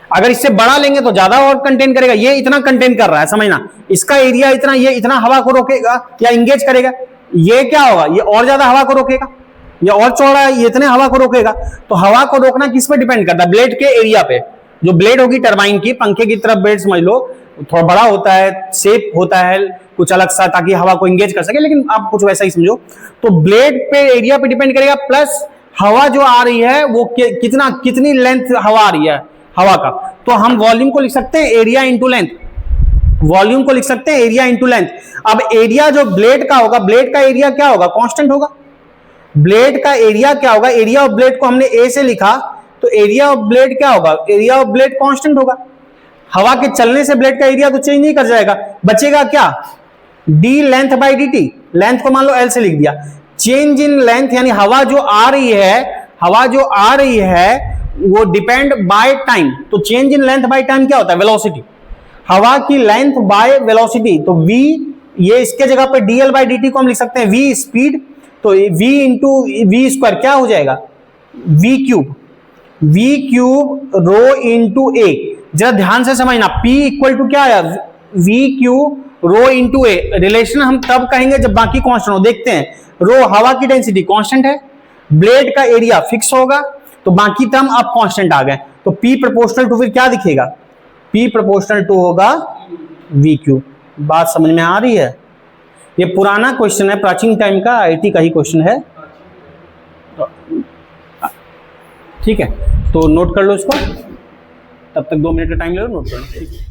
अगर इससे बड़ा लेंगे तो ज्यादा और कंटेन करेगा, ये इतना कंटेन कर रहा है समझना, इसका एरिया इतना, ये इतना हवा को रोकेगा या एंगेज करेगा, ये क्या होगा, ये और ज्यादा हवा को रोकेगा, ये और चौड़ा है, ये इतने हवा को रोकेगा। तो हवा को रोकना किस पे डिपेंड करता है, ब्लेड के एरिया पे। जो ब्लेड होगी टरबाइन की, पंखे की तरफ ब्लेड समझ लो, थोड़ा बड़ा होता है, शेप होता है कुछ अलग सा ताकि हवा को एंगेज कर सके, लेकिन आप कुछ वैसा ही समझो। तो ब्लेड पे एरिया पे डिपेंड करेगा, प्लस हवा जो आ रही है वो कितनी लेंथ हवा आ रही है हवा का। तो हम वॉल्यूम को लिख सकते हैं एरिया इंटू लेंथ, वॉल्यूम को लिख सकते हैं एरिया इंटू लेंथ। अब एरिया जो ब्लेड का होगा, ब्लेड का एरिया क्या होगा, कांस्टेंट होगा। ब्लेड का एरिया क्या होगा, एरिया ऑफ ब्लेड को हमने ए से लिखा तो एरिया ऑफ ब्लेड क्या होगा, एरिया ऑफ ब्लेड कांस्टेंट होगा। हवा के चलने से ब्लेड का एरिया तो चेंज नहीं कर जाएगा, बचेगा क्या, D length by D T, length को मान लो एल से लिख दिया। चेंज इन लेंथ यानी हवा जो आ रही है, हवा जो आ रही है वो डिपेंड बाय टाइम। तो change in length by time क्या होता है, वेलोसिटी, हवा की लेंथ बाय वेलोसिटी। तो v, ये इसके जगह पे dl बाई dt को हम लिख सकते हैं v स्पीड, तो v इंटू वी स्क्वायर क्या हो जाएगा, v क्यूब रो इंटू ए। जरा ध्यान से समझना, p इक्वल टू क्या आया, v क्यूब रो इंटू ए। रिलेशन हम तब कहेंगे जब बाकी कांस्टेंट हो। देखते हैं, रो हवा की डेंसिटी कांस्टेंट है, ब्लेड का एरिया फिक्स होगा, तो बाकी टर्म अब कांस्टेंट आ गए। तो P प्रोपोर्शनल टू फिर क्या दिखेगा, P प्रोपोर्शनल टू होगा V क्यूब। बात समझ में आ रही है? ये पुराना क्वेश्चन है, प्राचीन टाइम का आईटी का ही क्वेश्चन है, ठीक है। तो नोट कर लो इसको, तब तक 2 मिनट का टाइम ले लो, नोट कर लो, ठीक है।